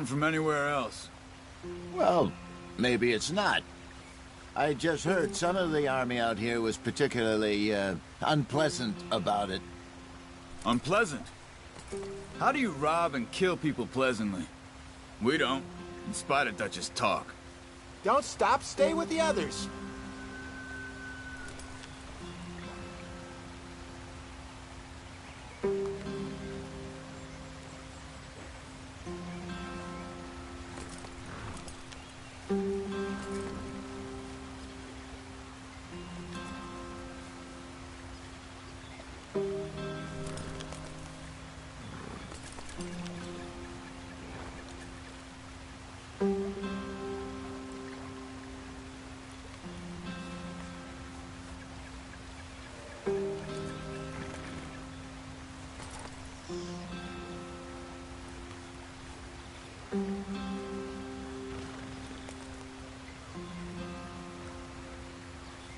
different from anywhere else. Well, maybe it's not. I just heard some of the army out here was particularly, unpleasant about it. Unpleasant? How do you rob and kill people pleasantly? We don't, in spite of Dutch's talk. Don't stop, stay with the others.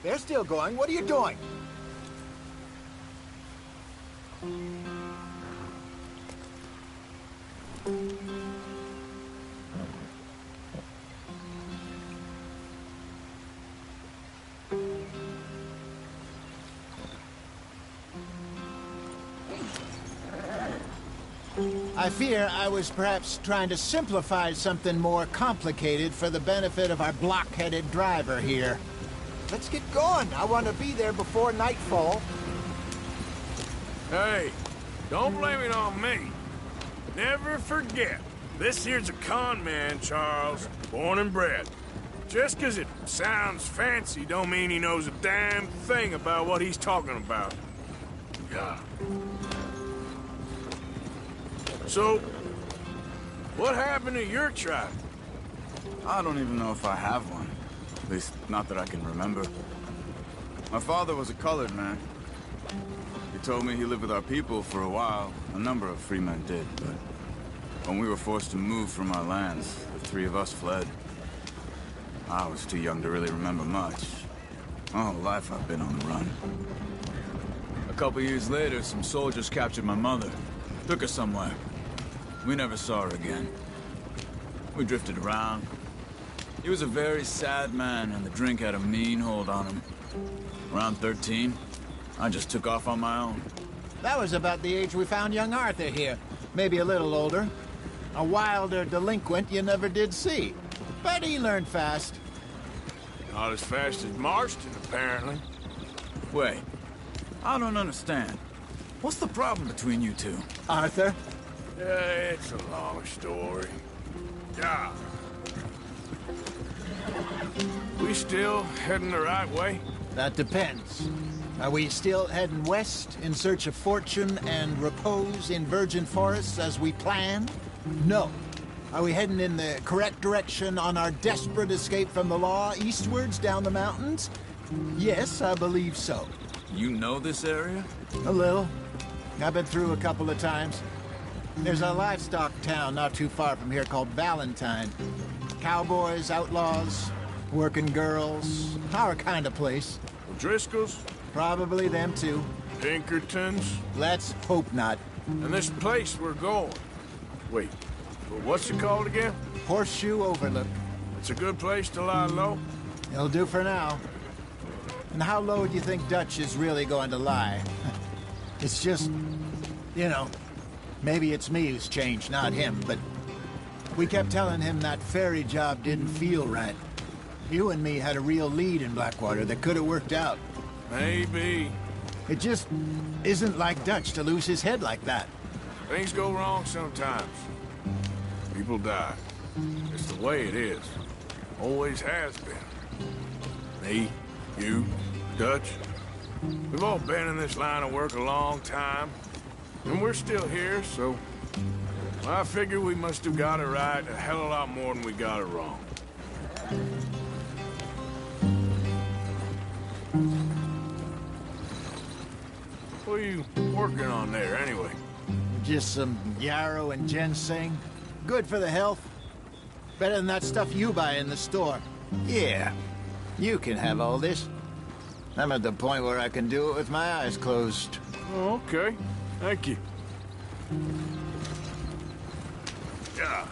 They're still going. What are you doing? I fear I was perhaps trying to simplify something more complicated for the benefit of our block-headed driver here. Let's get going. I want to be there before nightfall. Hey, don't blame it on me. Never forget, this here's a con man, Charles, born and bred. Just 'cause it sounds fancy don't mean he knows a damn thing about what he's talking about. Yeah. So, what happened to your tribe? I don't even know if I have one. At least, not that I can remember. My father was a colored man. He told me he lived with our people for a while. A number of free men did, but when we were forced to move from our lands, the three of us fled. I was too young to really remember much. My whole life I've been on the run. A couple years later, some soldiers captured my mother. Took her somewhere. We never saw her again. We drifted around. He was a very sad man, and the drink had a mean hold on him. Around 13, I just took off on my own. That was about the age we found young Arthur here. Maybe a little older. A wilder delinquent you never did see. But he learned fast. Not as fast as Marston, apparently. Wait, I don't understand. What's the problem between you two? Arthur? Yeah, it's a long story. Yeah. We still heading the right way? That depends. Are we still heading west in search of fortune and repose in virgin forests as we planned? No. Are we heading in the correct direction on our desperate escape from the law eastwards down the mountains? Yes, I believe so. You know this area? A little. I've been through a couple of times. There's a livestock town not too far from here called Valentine. Cowboys, outlaws, working girls, our kind of place. Driscoll's? Probably them too. Pinkertons? Let's hope not. And this place we're going. Wait, what's it called again? Horseshoe Overlook. It's a good place to lie low? It'll do for now. And how low do you think Dutch is really going to lie? It's just, you know, maybe it's me who's changed, not him, but we kept telling him that ferry job didn't feel right. You and me had a real lead in Blackwater that could have worked out. Maybe. It just isn't like Dutch to lose his head like that. Things go wrong sometimes. People die. It's the way it is. Always has been. Me, you, Dutch. We've all been in this line of work a long time. And we're still here, so... I figure we must have got it right a hell of a lot more than we got it wrong. What are you working on there, anyway? Just some yarrow and ginseng. Good for the health. Better than that stuff you buy in the store. Yeah, you can have all this. I'm at the point where I can do it with my eyes closed. Oh, okay. Thank you. Yeah.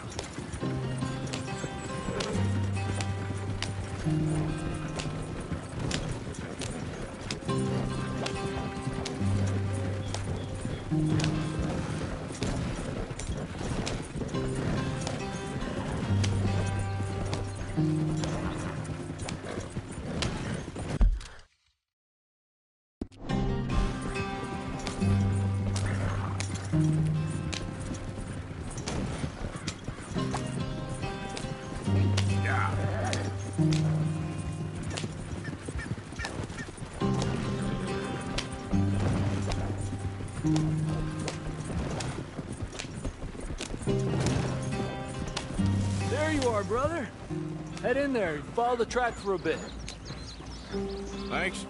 there you are, brother. Head in there, follow the track for a bit. Thanks.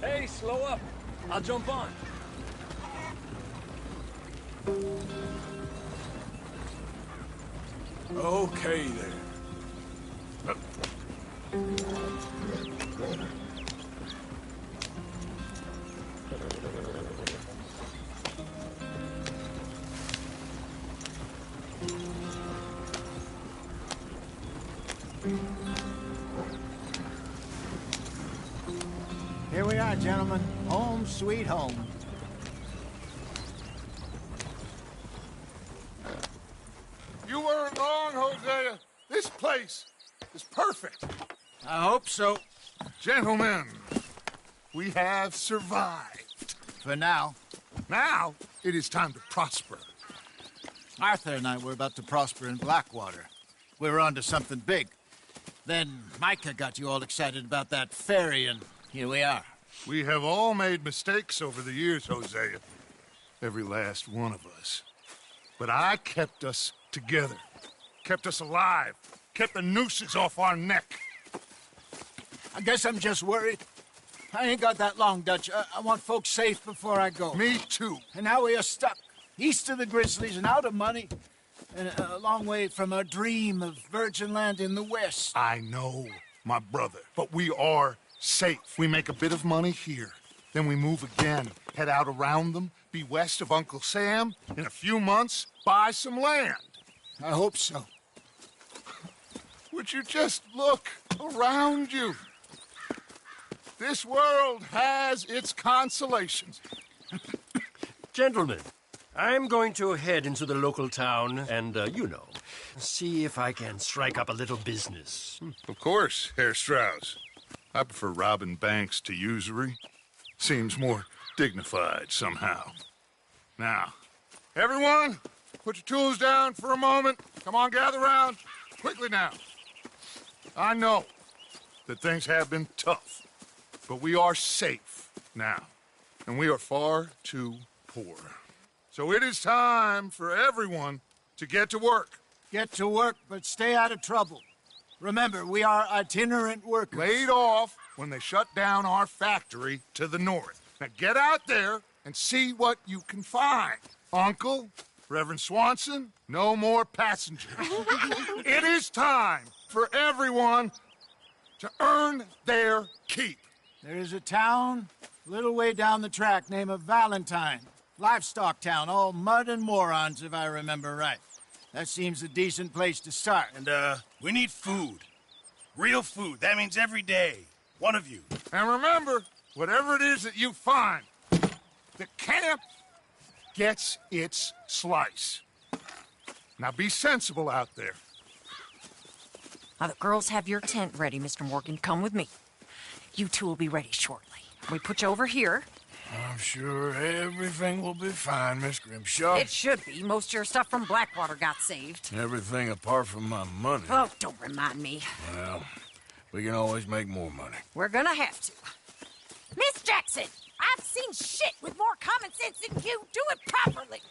Hey, slow up. I'll jump on. Okay, then. Here we are, gentlemen. Home sweet home. You weren't wrong, Hosea. This place is perfect. I hope so. Gentlemen, we have survived. For now. Now, it is time to prosper. Arthur and I were about to prosper in Blackwater. We were on to something big. Then Micah got you all excited about that ferry, and here we are. We have all made mistakes over the years, Hosea. Every last one of us. But I kept us together. Kept us alive. Kept the nooses off our neck. I guess I'm just worried. I ain't got that long, Dutch. I want folks safe before I go. Me too. And now we are stuck, east of the Grizzlies and out of money, and a long way from our dream of virgin land in the west. I know, my brother, but we are safe. We make a bit of money here. Then we move again, head out around them, be west of Uncle Sam. In a few months, buy some land. I hope so. Would you just look around you? This world has its consolations. Gentlemen, I'm going to head into the local town and, see if I can strike up a little business. Of course, Herr Strauss. I prefer robbing banks to usury. Seems more dignified somehow. Now, everyone, put your tools down for a moment. Come on, gather round. Quickly now. I know that things have been tough, but we are safe now, and we are far too poor. So it is time for everyone to get to work. Get to work, but stay out of trouble. Remember, we are itinerant workers. Laid off when they shut down our factory to the north. Now get out there and see what you can find. Uncle, Reverend Swanson, no more passengers. It is time for everyone to earn their keep. There is a town a little way down the track named Valentine. Livestock town, all mud and morons, if I remember right. That seems a decent place to start. And, we need food. Real food. That means every day. One of you. And remember, whatever it is that you find, the camp gets its slice. Now be sensible out there. Now, the girls have your tent ready, Mr. Morgan. Come with me. You two will be ready shortly. We put you over here. I'm sure everything will be fine, Miss Grimshaw. It should be. Most of your stuff from Blackwater got saved. Everything apart from my money. Oh, don't remind me. Well, we can always make more money. We're gonna have to. Miss Jackson, I've seen shit with more common sense than you. Do it properly.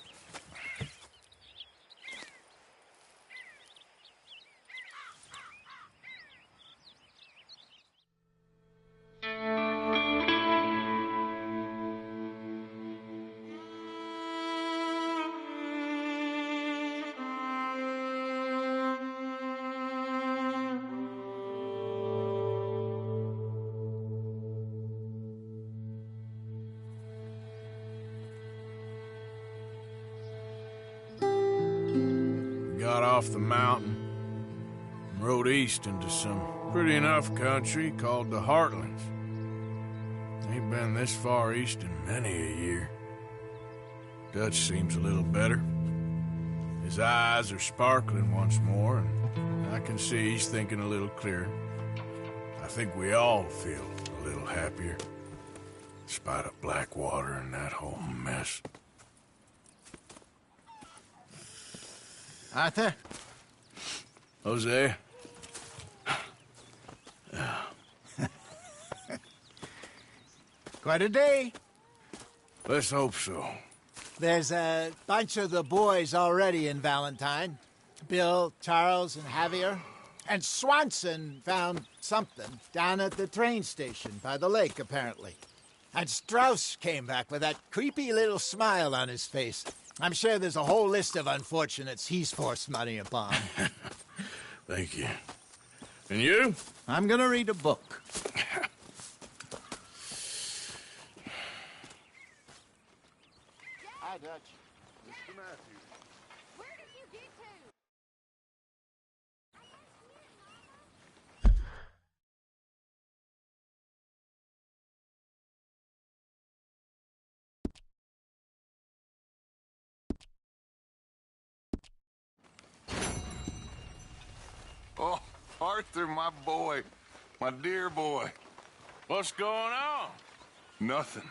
Got off the mountain and rode east into some pretty enough country called the Heartlands. Ain't been this far east in many a year. Dutch seems a little better. His eyes are sparkling once more, and I can see he's thinking a little clearer. I think we all feel a little happier, despite of Blackwater and that whole mess. Arthur? Jose? Quite a day. Let's hope so. There's a bunch of the boys already in Valentine. Bill, Charles, and Javier. And Swanson found something down at the train station by the lake, apparently. And Strauss came back with that creepy little smile on his face. I'm sure there's a whole list of unfortunates he's forced money upon. Thank you. And you? I'm gonna read a book. Hi, Dutch. Mr. Matthews. Where did you get to? Oh, Arthur, my boy. My dear boy. What's going on? Nothing.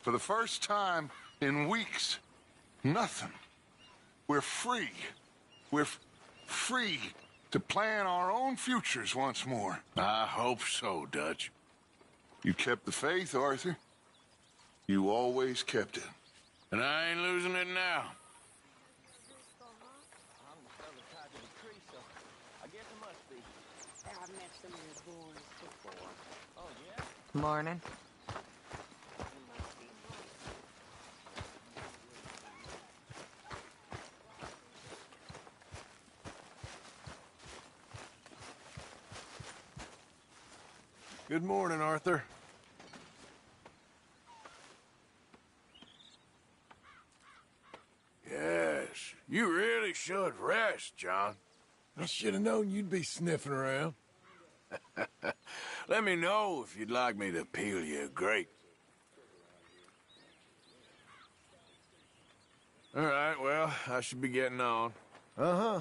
For the first time in weeks, nothing. We're free. We're free to plan our own futures once more. I hope so, Dutch. You kept the faith, Arthur. You always kept it. And I ain't losing it now. Morning. Good morning, Arthur. Yes, you really should rest, John. I should have known you'd be sniffing around. Let me know if you'd like me to peel you a grape. All right, well, I should be getting on. Uh-huh.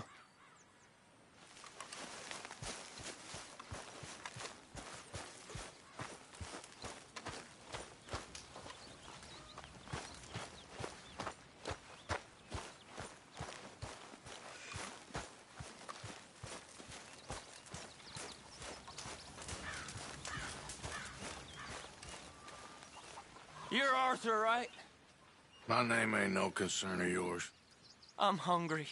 You're Arthur, right? My name ain't no concern of yours. I'm hungry.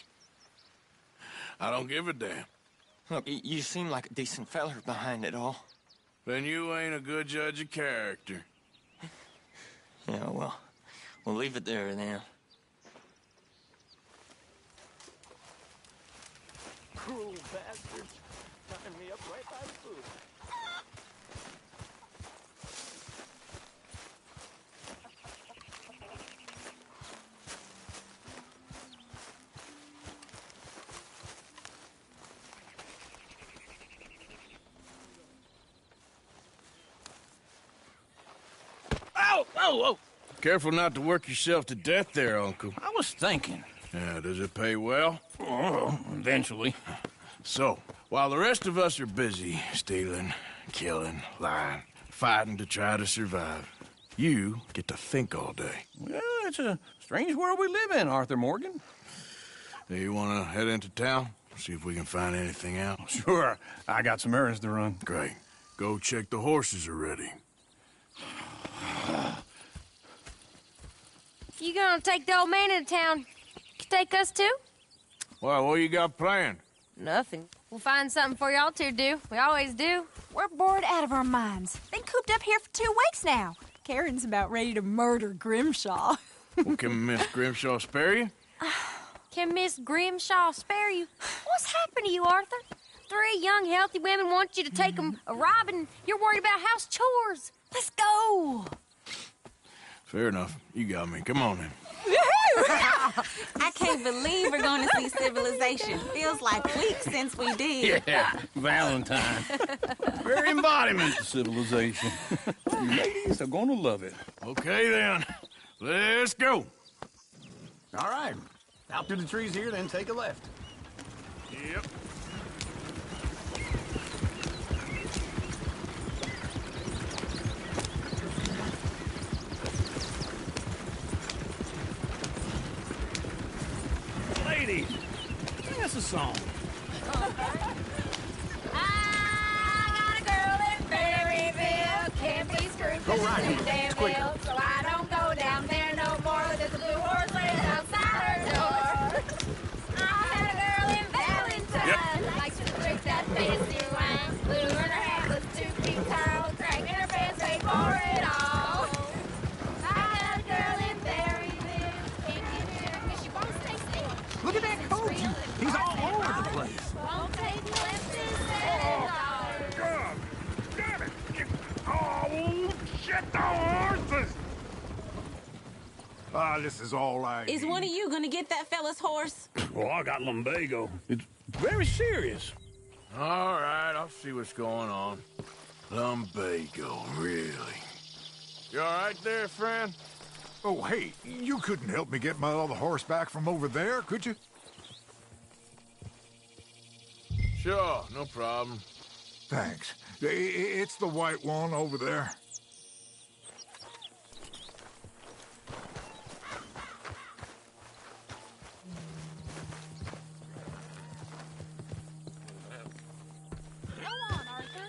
I don't give a damn. Look, you seem like a decent feller behind it all. Then you ain't a good judge of character. Yeah, well, we'll leave it there then. Cruel bastards. Tying me up right by the food. Whoa! Careful not to work yourself to death there, Uncle. I was thinking. Yeah, does it pay well? Oh, eventually. So, while the rest of us are busy stealing, killing, lying, fighting to try to survive, you get to think all day. Well, it's a strange world we live in, Arthur Morgan. Do you want to head into town? See if we can find anything out? Sure. I got some errands to run. Great. Go check the horses are ready. You gonna take the old man into town? Take us too? Well, what you got planned? Nothing. We'll find something for y'all two to do. We always do. We're bored out of our minds. Been cooped up here for 2 weeks now. Karen's about ready to murder Grimshaw. Well, can Miss Grimshaw spare you? Can Miss Grimshaw spare you? What's happened to you, Arthur? 3 young, healthy women want you to take them a robbing. You're worried about house chores. Let's go. Fair enough. You got me. Come on then. I can't believe we're going to see civilization. Feels like weeks since we did. Yeah, Valentine. Very embodiment of civilization. You ladies are gonna love it. Okay then. Let's go. All right. Out through the trees here, then take a left. Yep. Ladies, sing us a song. right. It's quicker. So I don't go down there no more. There's a blue horse waiting outside her door. I had a girl in Valentine. Likes to drink that fancy wine. Blue in her hair was 2 feet tall. Crack in her pants, paid for it all. I had a girl in Berryville. Can't get here because she won't stay still. Look at that coach. He's all over the place. Won't take less than $7. God damn it! Oh, shit, the horses! This is all I Is need. one of you gonna get that fella's horse? Well, I got lumbago. It's very serious. All right, I'll see what's going on. Lumbago, really? You all right there, friend? Oh, hey, you couldn't help me get my other horse back from over there, could you? Sure, no problem. Thanks. It's the white one over there. Go on, Arthur.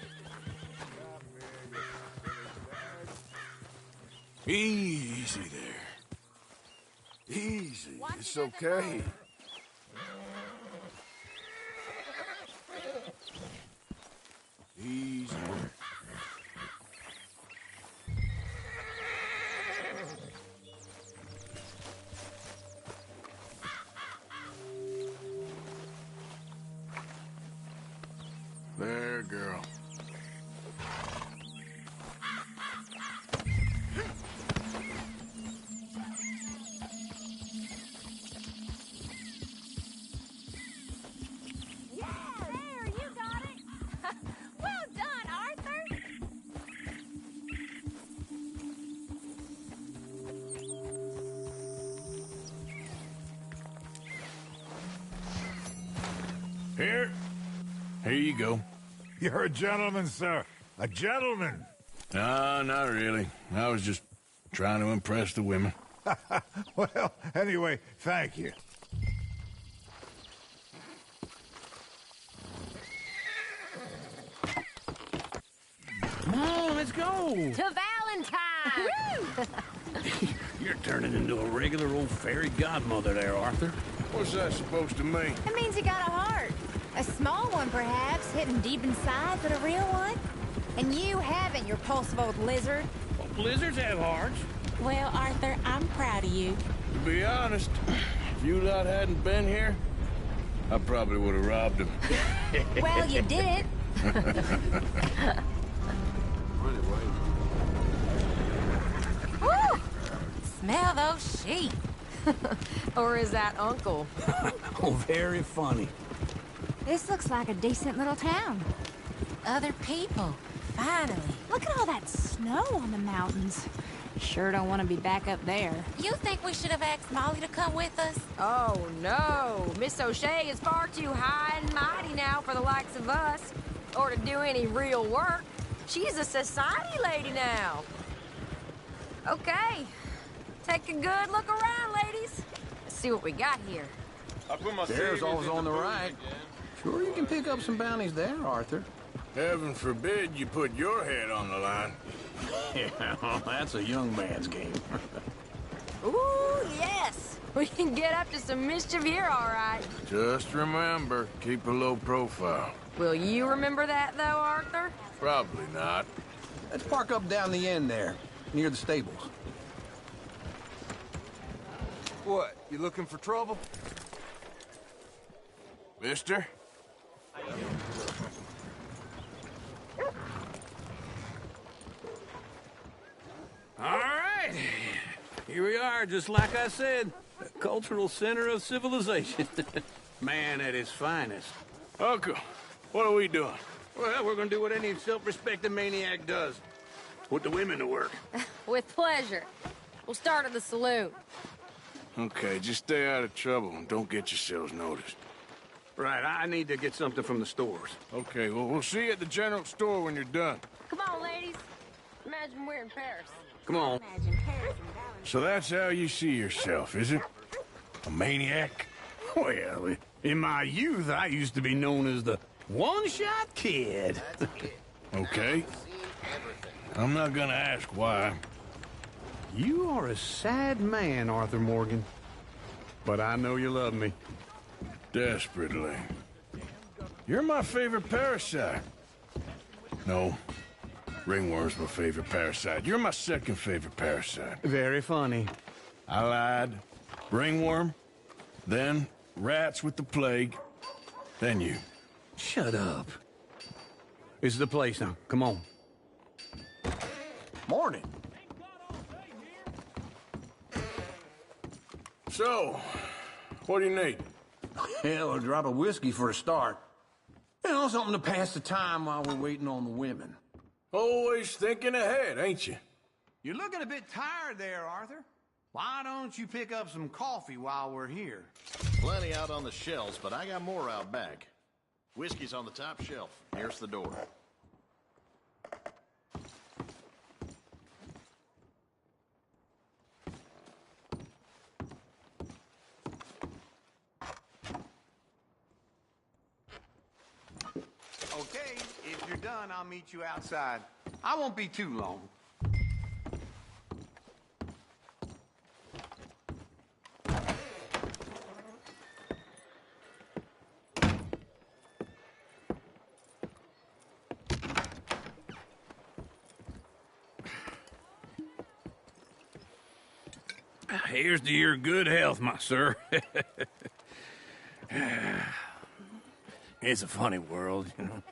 Easy there. Easy. It's okay. Easy. There, girl. Yeah, there, you got it. Well done, Arthur. Here you go. You're a gentleman, sir. A gentleman. No, not really. I was just trying to impress the women. Well, anyway, thank you. Come on, let's go. To Valentine. You're turning into a regular old fairy godmother there, Arthur. What's that supposed to mean? It means you got a heart. A small one, perhaps, hidden deep inside, but a real one. And you haven't, you repulsive old lizard. Well, blizzards have hearts. Well, Arthur, I'm proud of you. To be honest, if you lot hadn't been here, I probably would have robbed him. Well, you didn't. Woo! Smell those sheep. Or is that Uncle? Oh, very funny. This looks like a decent little town. Other people. Finally. Look at all that snow on the mountains. Sure don't want to be back up there. You think we should have asked Molly to come with us? Oh, no. Miss O'Shea is far too high and mighty now for the likes of us. Or to do any real work. She's a society lady now. Okay. Take a good look around, ladies. Let's see what we got here. There's always on the right. Sure you can pick up some bounties there, Arthur. Heaven forbid you put your head on the line. Yeah, well, that's a young man's game. Ooh, yes. We can get up to some mischief here, all right. Just remember, keep a low profile. Will you remember that, though, Arthur? Probably not. Let's park up down the end there, near the stables. What, you looking for trouble? Mister? All right. Here we are, just like I said. The cultural center of civilization. Man at his finest. Uncle, what are we doing? Well, we're gonna do what any self-respecting maniac does. Put the women to work. With pleasure. We'll start at the saloon. Okay, just stay out of trouble and don't get yourselves noticed. Right, I need to get something from the stores. Okay, well, we'll see you at the general store when you're done. Come on, ladies. Imagine we're in Paris. Come on. So that's how you see yourself, is it? A maniac? Well, in my youth, I used to be known as the one-shot kid. Okay. I'm not gonna ask why. You are a sad man, Arthur Morgan. But I know you love me. Desperately. You're my favorite parasite. No, ringworm's my favorite parasite. You're my second favorite parasite. Very funny. I lied. Ringworm, then rats with the plague, then you. Shut up. This is the place now. Come on. Morning. So, what do you need? Hell, a drop of whiskey for a start. You know, something to pass the time while we're waiting on the women. Always thinking ahead, ain't you? You're looking a bit tired there, Arthur. Why don't you pick up some coffee while we're here? Plenty out on the shelves, but I got more out back. Whiskey's on the top shelf. Here's the door. Okay, if you're done, I'll meet you outside. I won't be too long. Here's to your good health, my sir. It's a funny world, you know.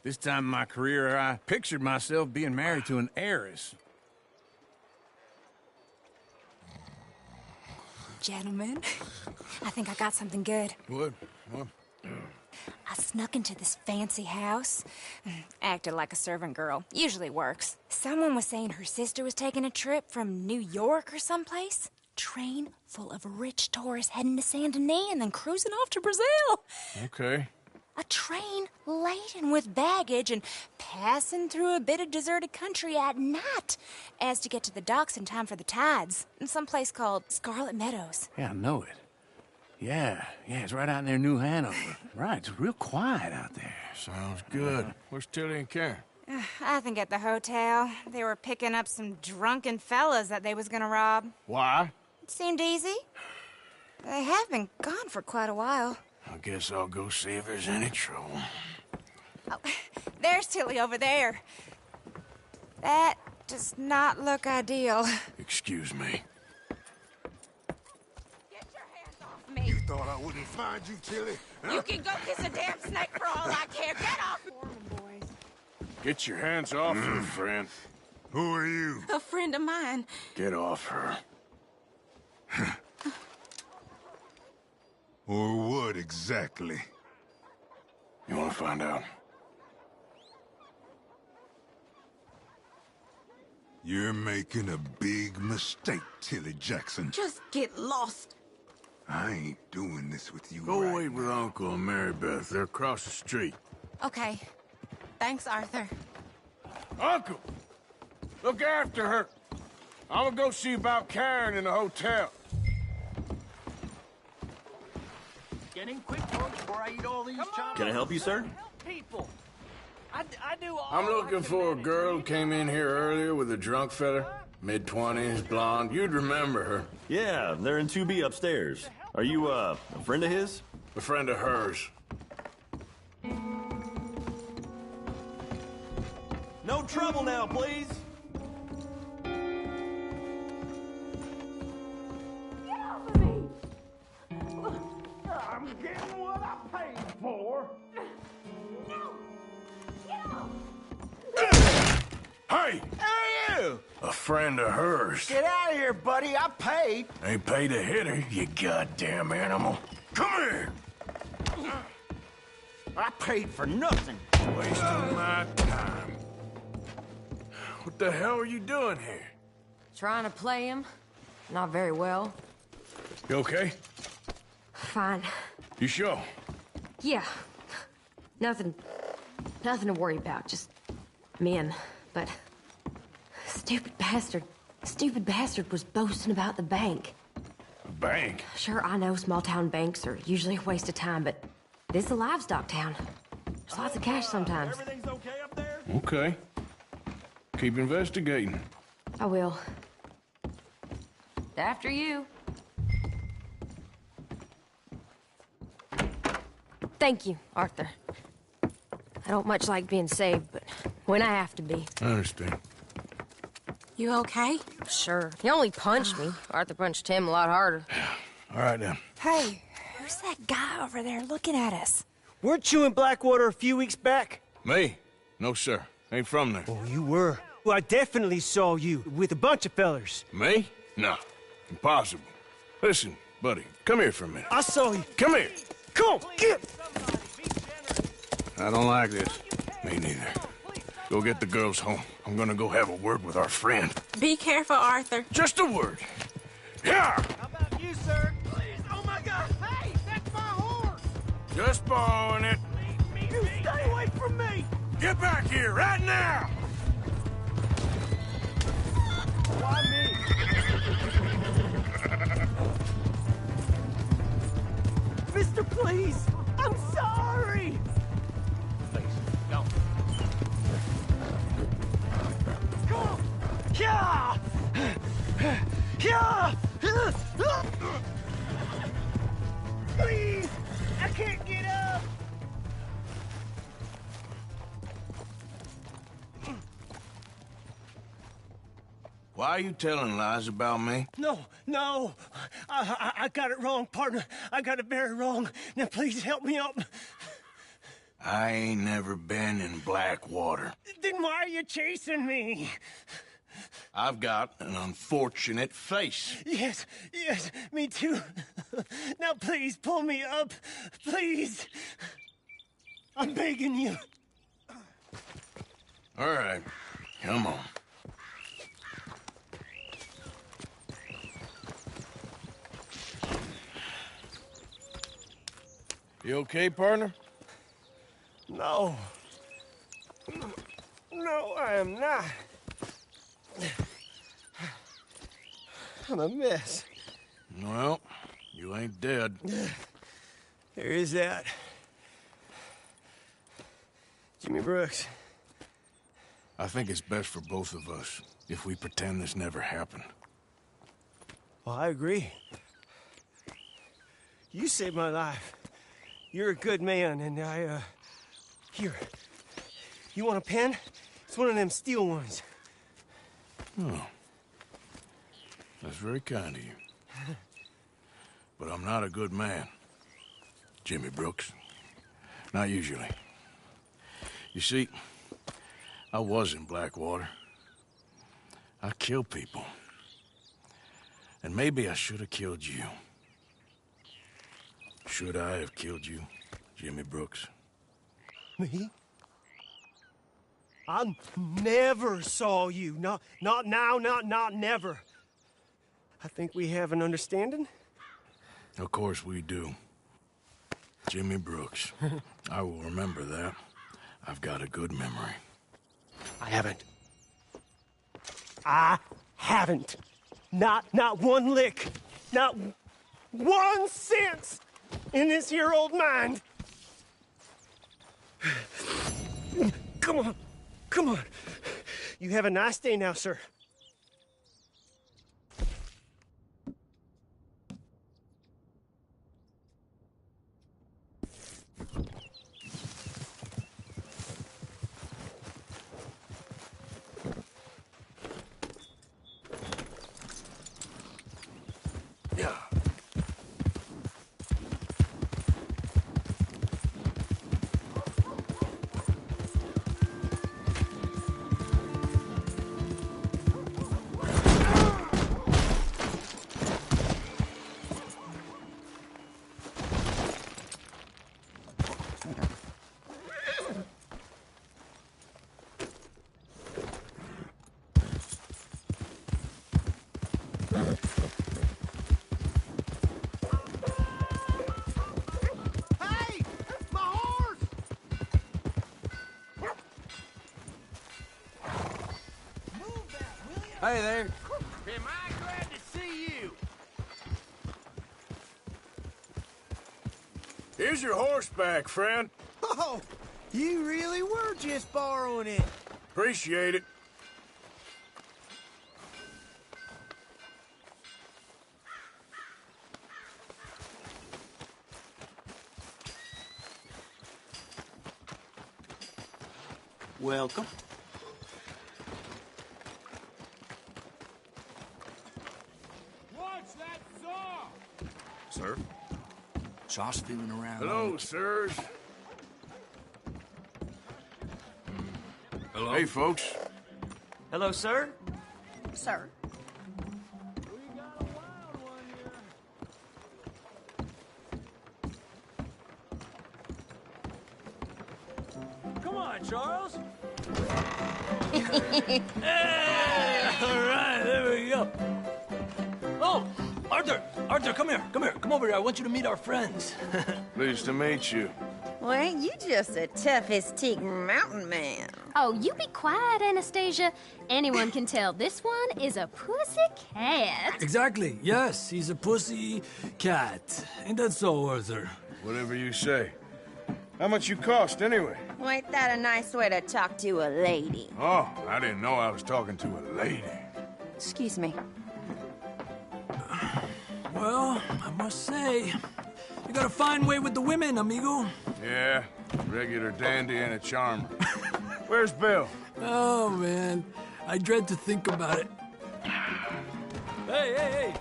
This time in my career, I pictured myself being married to an heiress. Gentlemen, I think I got something good. What? I snuck into this fancy house. Acted like a servant girl. Usually works. Someone was saying her sister was taking a trip from New York or someplace. Train full of rich tourists heading to Saint Denis and then cruising off to Brazil. Okay. A train laden with baggage and passing through a bit of deserted country at night as to get to the docks in time for the tides in some place called Scarlet Meadows. Yeah, I know it. Yeah, it's right out near New Hanover. Right, it's real quiet out there. Sounds good. Where's Tilly and Karen? I think at the hotel. They were picking up some drunken fellas that they was gonna rob. Why? It seemed easy. They have been gone for quite a while. I guess I'll go see if there's any trouble. Oh, there's Tilly over there. That does not look ideal. Excuse me. Get your hands off me. You thought I wouldn't find you, Tilly? Huh? You can go kiss a damn snake for all I care. Get off! Get your hands off her, friend. Who are you? A friend of mine. Get off her. Or what exactly? You want to find out? You're making a big mistake, Tilly Jackson. Just get lost. I ain't doing this with you. Go right wait with Uncle and Mary Beth. They're across the street. Okay. Thanks, Arthur. Uncle! Look after her. I'm gonna go see about Karen in the hotel. Getting quick, folks, before I eat all these chops. Can I help you, sir? People. I do all I'm looking for a girl who came in here earlier with a drunk fella. Mid-20s, blonde. You'd remember her. Yeah, they're in 2B upstairs. Are you, a friend of his? A friend of hers. No trouble now, please. Get off of me! I'm getting what I paid for. No! Get off! Hey! Who are you? A friend of hers. Get out of here, buddy. I paid. Ain't paid to hit her, you goddamn animal. Come here! I paid for nothing. Wasting my time. What the hell are you doing here? Trying to play him. Not very well. You okay? Fine. You sure? Yeah. Nothing to worry about. Just men. But stupid bastard was boasting about the bank. A bank? Sure, I know small town banks are usually a waste of time, but this is a livestock town. There's lots of cash sometimes. Everything's okay up there? Okay. keep investigating. I will. After you. Thank you, Arthur. I don't much like being saved, but when I have to be. I understand. You okay? Sure. He only punched me. Arthur punched him a lot harder. All right, then. Hey, who's that guy over there looking at us? Weren't you in Blackwater a few weeks back? Me? No, sir. Ain't from there. Oh, you were. Well, I definitely saw you with a bunch of fellers. Me? No. Impossible. Listen, buddy, come here for a minute. I saw you. Come here. Come on, get! I don't like this. Me neither. Go get the girls home. I'm gonna go have a word with our friend. Be careful, Arthur. Just a word. Yeah! How about you, sir? Please, oh my God! Hey, that's my horse! Just borrowing it. You stay away from me! Get back here, right now! Why me? Mister, please! I'm sorry! Please, don't. Come on! Yeah! Yeah! Please! I can't get up! Why are you telling lies about me? No. I got it wrong, partner. I got it very wrong. Now, please help me up. I ain't never been in Blackwater. Then why are you chasing me? I've got an unfortunate face. Yes, me too. Now, please, pull me up. Please. I'm begging you. All right, come on. You okay, partner? No, I am not. I'm a mess. Well, you ain't dead. There is that. Jimmy Brooks. I think it's best for both of us if we pretend this never happened. Well, I agree. You saved my life. You're a good man, and here. You want a pen? It's one of them steel ones. Oh. That's very kind of you. But I'm not a good man, Jimmy Brooks. Not usually. You see, I was in Blackwater. I kill people. And maybe I should have killed you. Should I have killed you, Jimmy Brooks? Me? I never saw you. Not now, not never. I think we have an understanding. Of course we do. Jimmy Brooks. I will remember that. I've got a good memory. I haven't. Not one lick. Not 1 cent in this here old mind. Come on. You have a nice day now, sir. Yeah. Hey there. Am I glad to see you? Here's your horse back, friend. Oh, you really were just borrowing it. Appreciate it. Welcome. Watch that saw! Sir? Saw's feeling around. Hello, sirs. Hello? Hey, folks. Hello, sir? Sir. Come on, Charles. Hey! All right, there we go. Oh, Arthur! Arthur, come here. Come here. Come over here. I want you to meet our friends. Pleased to meet you. Well, ain't you just a toughest-teak mountain man? Oh, you be quiet, Anastasia. Anyone can tell this one is a pussy cat. Exactly. Yes, he's a pussy cat. Ain't that so, Arthur? Whatever you say. How much you cost, anyway? Well, ain't that a nice way to talk to a lady? Oh, I didn't know I was talking to a lady. Excuse me. Well, I must say, you got a fine way with the women, amigo. Yeah, regular dandy and a charmer. Where's Bill? Oh, man. I dread to think about it. Hey, hey, hey.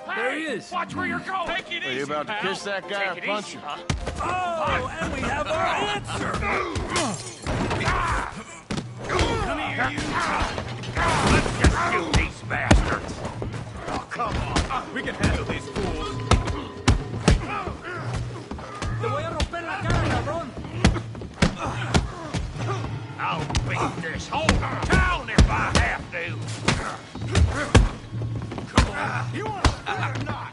There he is. Watch where you're going! Take it Are you about to kiss that guy or punch him? Oh, and we have our answer. Come here, you! Let's just shoot these bastards! Oh, come on! We can handle these fools! Te voy a romper la cara, cabrón. I'll beat this whole town if I have to! Come on! You want to fight or not?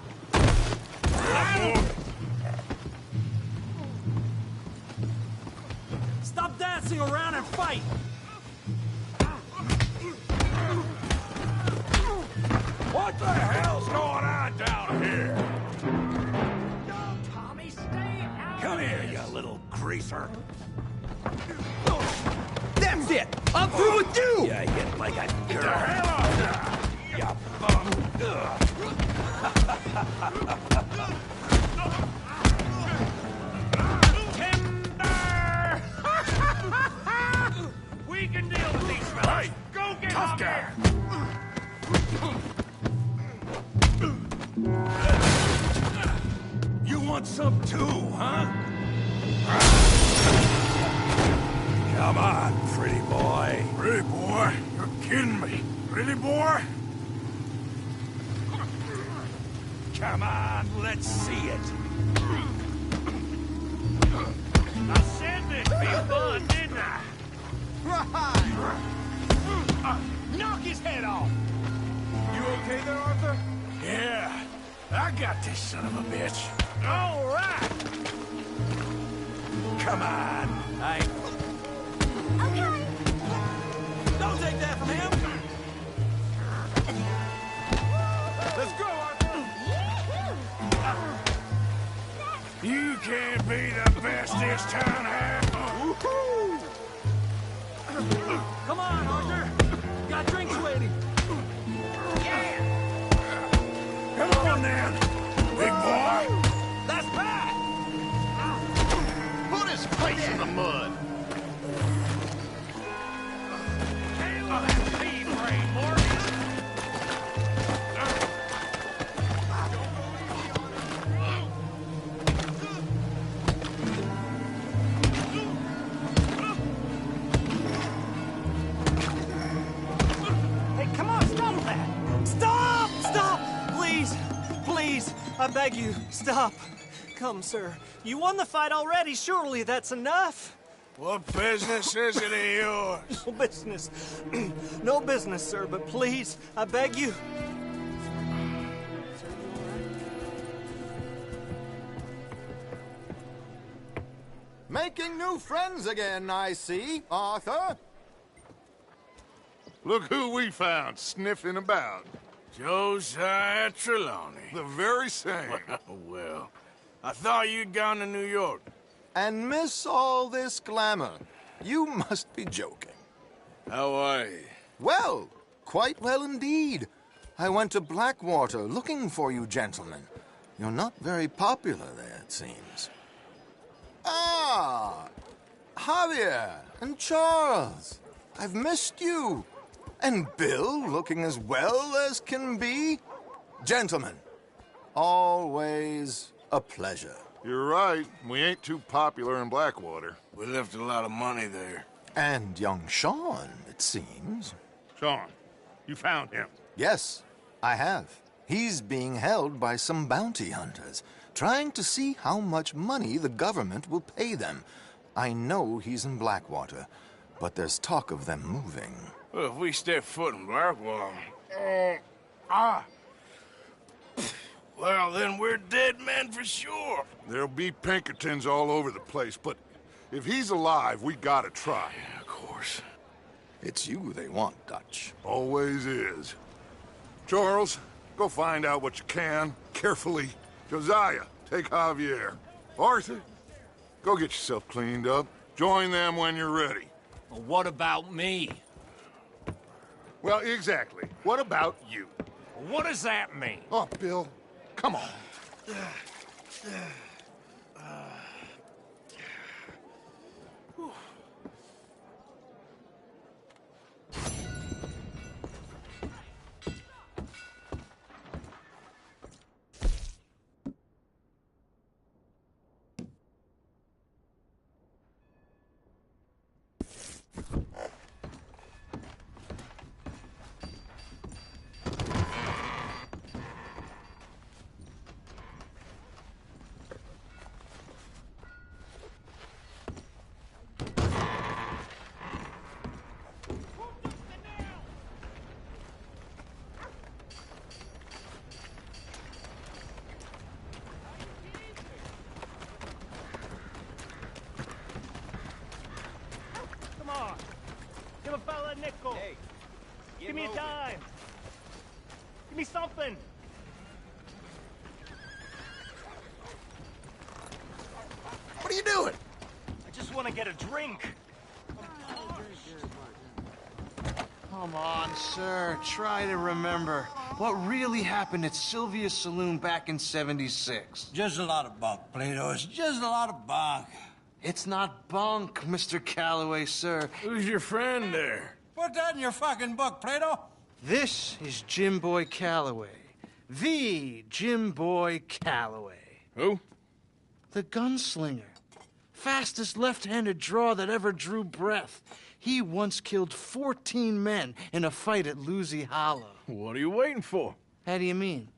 Stop dancing around and fight. What the hell's going on down here? No, Tommy, stay out. Come here, you little greaser. That's it! I'm through with you! You hit like a girl. Get the hell off there, you bum. Timber! We can deal with these fellas. Hey, go get tough guy. You want some too, huh? Come on, pretty boy. Pretty boy? You're kidding me. Pretty boy? Come on, let's see it. I said there'd be fun, didn't I? Knock his head off! You okay there, Arthur? Yeah. I got this son of a bitch. All right! Come on. Okay. Don't take that from him. Let's go, Arthur! You can't be the best this town has. Woohoo! Come on, Arthur. Got drinks waiting. Yeah! Come on, then. Big boy. That's Pat! Put his face in the mud. Tail of that feed brain, Morgan! Hey, come on, stop that! Stop! Stop! Please! Please! I beg you, stop. Come, sir. You won the fight already. Surely that's enough. What business is it of yours? No business. No business, sir, but please, I beg you. Making new friends again, I see, Arthur. Look who we found sniffing about. Josiah Trelawney. The very same. Well, I thought you'd gone to New York. And miss all this glamour. You must be joking. How are you? Well, quite well indeed. I went to Blackwater looking for you gentlemen. You're not very popular there, it seems. Ah! Javier and Charles, I've missed you. And Bill looking as well as can be. Gentlemen, always a pleasure. You're right. We ain't too popular in Blackwater. We left a lot of money there. And young Sean, it seems. Sean, you found him? Yes, I have. He's being held by some bounty hunters, trying to see how much money the government will pay them. I know he's in Blackwater, but there's talk of them moving. Well, if we step foot in Blackwater... Well, then we're dead men for sure. There'll be Pinkertons all over the place, but if he's alive, we gotta try. Yeah, of course. It's you they want, Dutch. Always is. Charles, go find out what you can, carefully. Josiah, take Javier. Arthur, go get yourself cleaned up. Join them when you're ready. Well, what about me? Well, exactly. What about you? What does that mean? Oh, Bill, come on. Give a fella a nickel. Hey, give me a dime. Give me something. What are you doing? I just want to get a drink. Come on, sir. Try to remember. What really happened at Sylvia's Saloon back in '76? Just a lot of bunk, Plato. It's just a lot of bunk. It's not bunk, Mr. Calloway, sir. Who's your friend there? Put that in your fucking book, Plato. This is Jim Boy Calloway. The Jim Boy Calloway. Who? The gunslinger. Fastest left-handed draw that ever drew breath. He once killed 14 men in a fight at Lucy Hollow. What are you waiting for? How do you mean?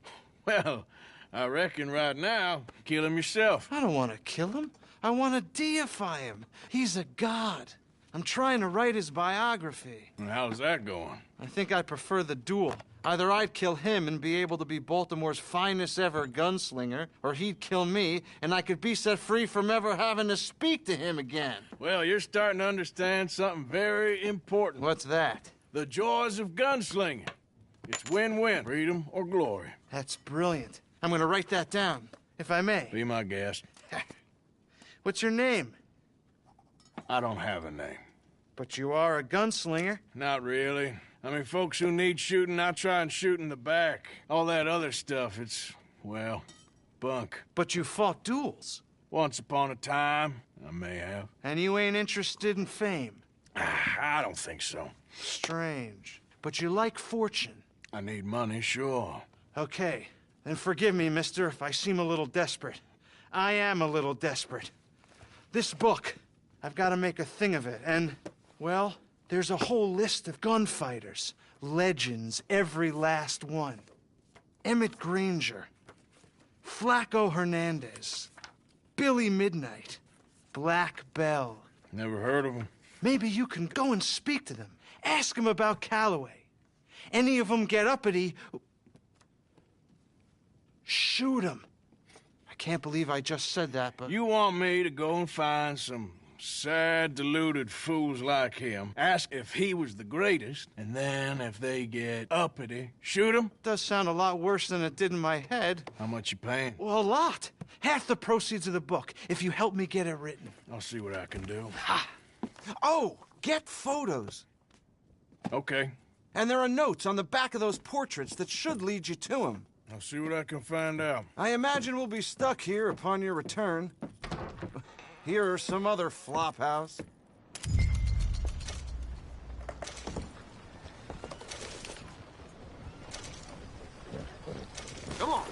Well, I reckon right now, kill him yourself. I don't want to kill him. I want to deify him. He's a god. I'm trying to write his biography. And how's that going? I think I prefer the duel. Either I'd kill him and be able to be Baltimore's finest ever gunslinger, or he'd kill me and I could be set free from ever having to speak to him again. Well, you're starting to understand something very important. What's that? The joys of gunslinging. It's win-win, freedom or glory. That's brilliant. I'm going to write that down, if I may. Be my guest. What's your name? I don't have a name. But you are a gunslinger. Not really. I mean, folks who need shooting, I try and shoot in the back. All that other stuff, it's, well, bunk. But you fought duels. Once upon a time, I may have. And you ain't interested in fame? I don't think so. Strange. But you like fortune. I need money, sure. Okay. Then forgive me, mister, if I seem a little desperate. I am a little desperate. This book, I've got to make a thing of it, and, well, there's a whole list of gunfighters. Legends, every last one. Emmett Granger, Flaco Hernandez, Billy Midnight, Black Bell. Never heard of them. Maybe you can go and speak to them. Ask them about Calloway. Any of them get uppity, shoot them. I can't believe I just said that, but... You want me to go and find some sad, deluded fools like him, ask if he was the greatest, and then if they get uppity, shoot him? Does sound a lot worse than it did in my head. How much you paying? Well, a lot. Half the proceeds of the book, if you help me get it written. I'll see what I can do. Ha! Oh, get photos. Okay. And there are notes on the back of those portraits that should lead you to him. I'll see what I can find out. I imagine we'll be stuck here upon your return. Here are some other flophouse. Come on.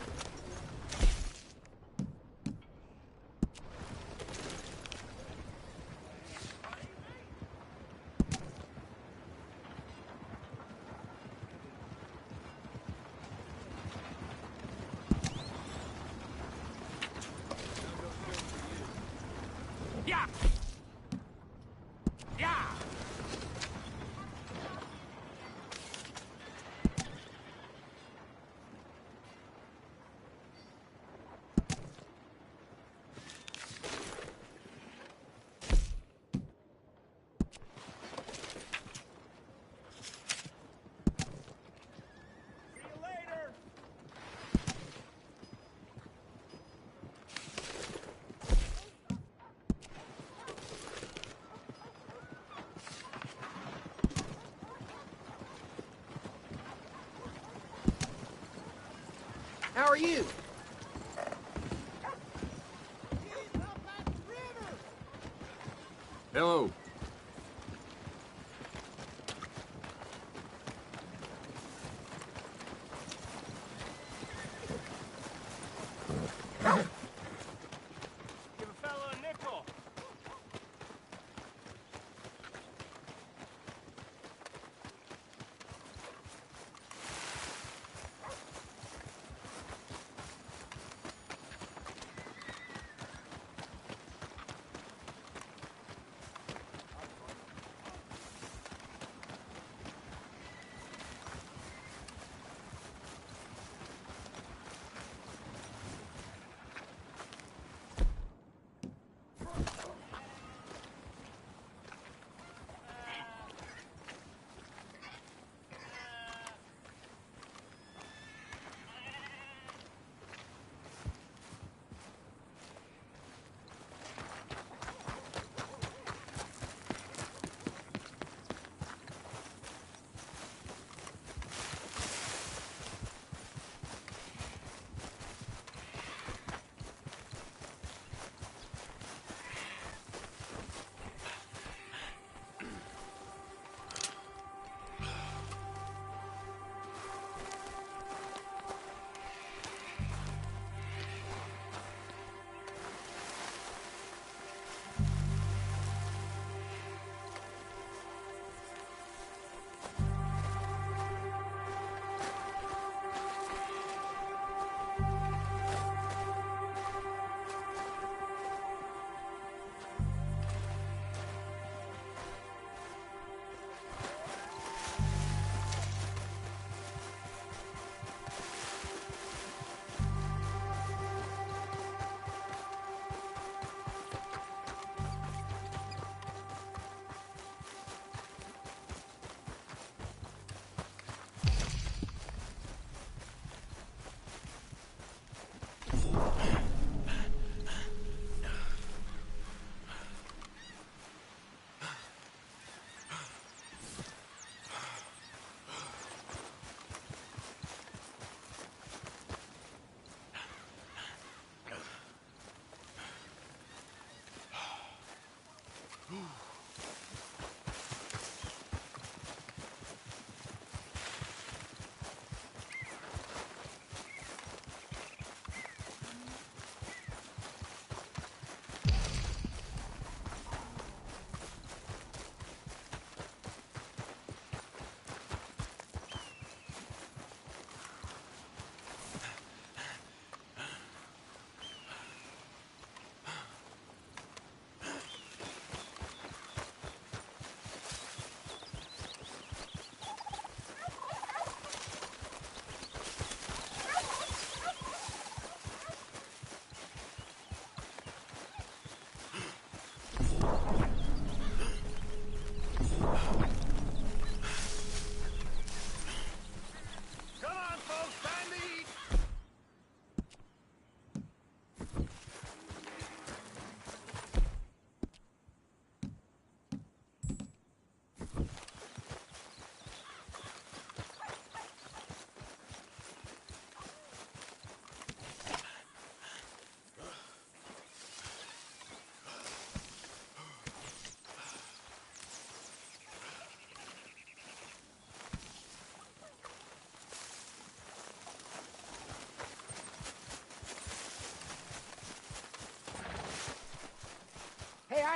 Yeah. Yeah. How are you? Hello. Give a fellow a nickel.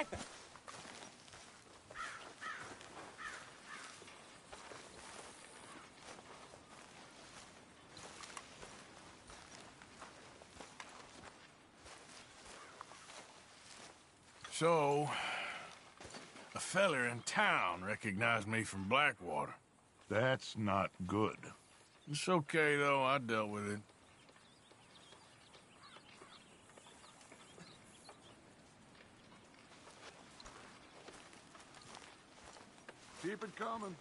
Arthur! So, a feller in town recognized me from Blackwater. That's not good. It's okay, though. I dealt with it. Keep it coming.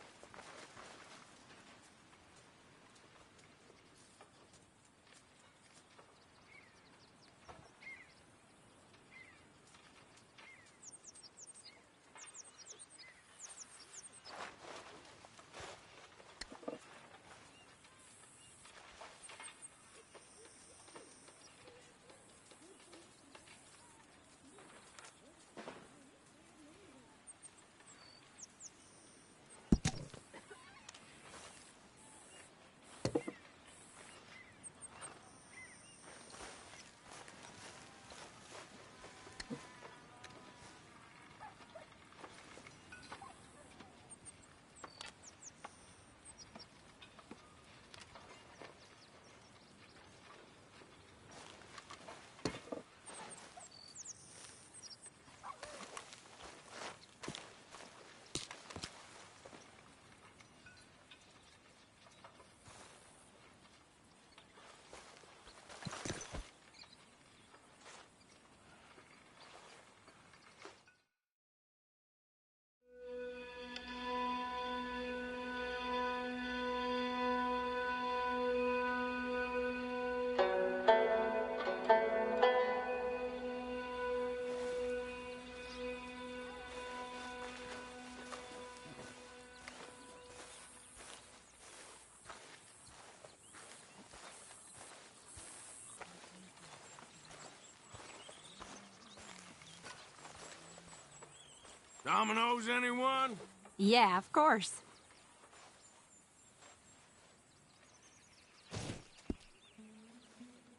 Dominoes, anyone? Yeah, of course.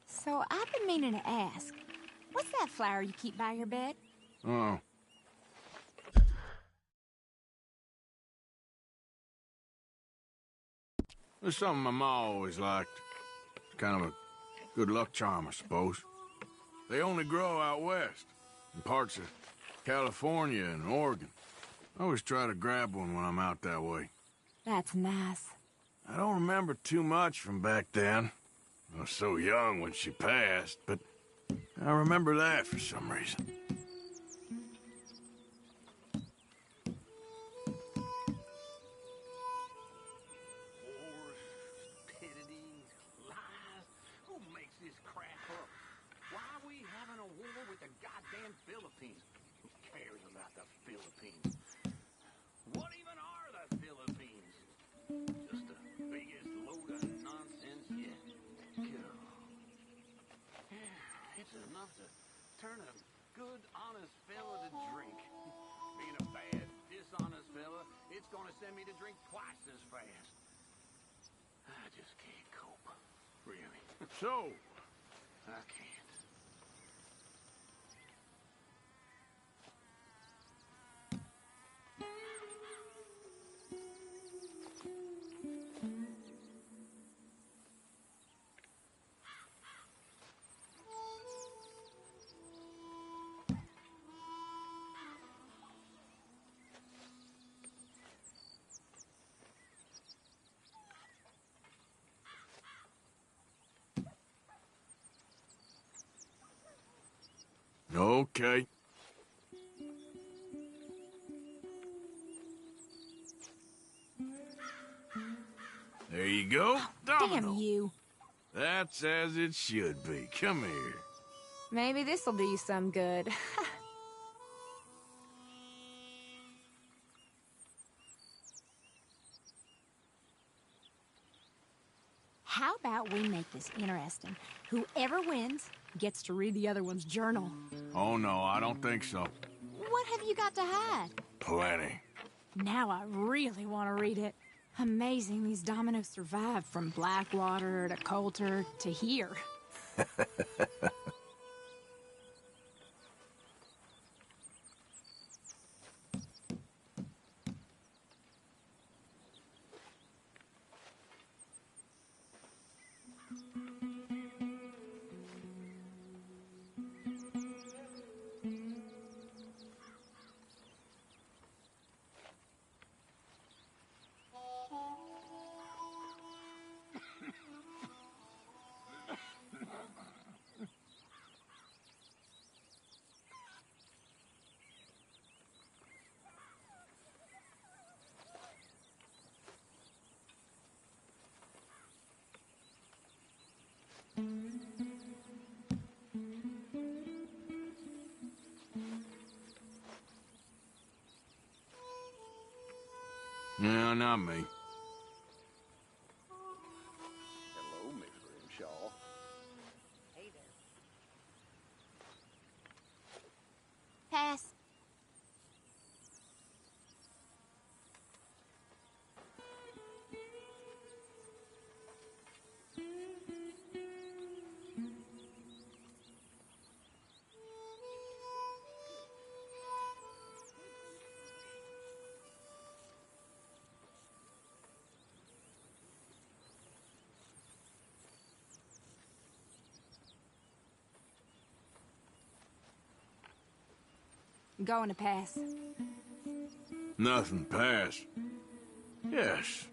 So, I've been meaning to ask, what's that flower you keep by your bed? Oh. It's something my ma always liked. It's kind of a good luck charm, I suppose. They only grow out west, in parts of California and Oregon. I always try to grab one when I'm out that way. That's nice. I don't remember too much from back then. I was so young when she passed, but I remember that for some reason. Stupidity, lies. Who makes this crap up? Why are we having a war with the goddamn Philippines? Who cares about the Philippines? What even are the Philippines? Just the biggest load of nonsense yet. It's enough to turn a good, honest fella to drink. Being a bad, dishonest fella, it's gonna send me to drink twice as fast. I just can't cope. Really. So, I can't. okay. There you go. Domino. Damn you. That's as it should be. Come here. Maybe this'll do you some good. How about we make this interesting? Whoever wins gets to read the other one's journal. Oh, no, I don't think so. What have you got to hide? Plenty. Now I really want to read it. Amazing these dominoes survived from Blackwater to Coulter to here. No, not me. Hello, Miss Grimshaw. Hey there. Pass. Going to pass. Nothing passed. Yes.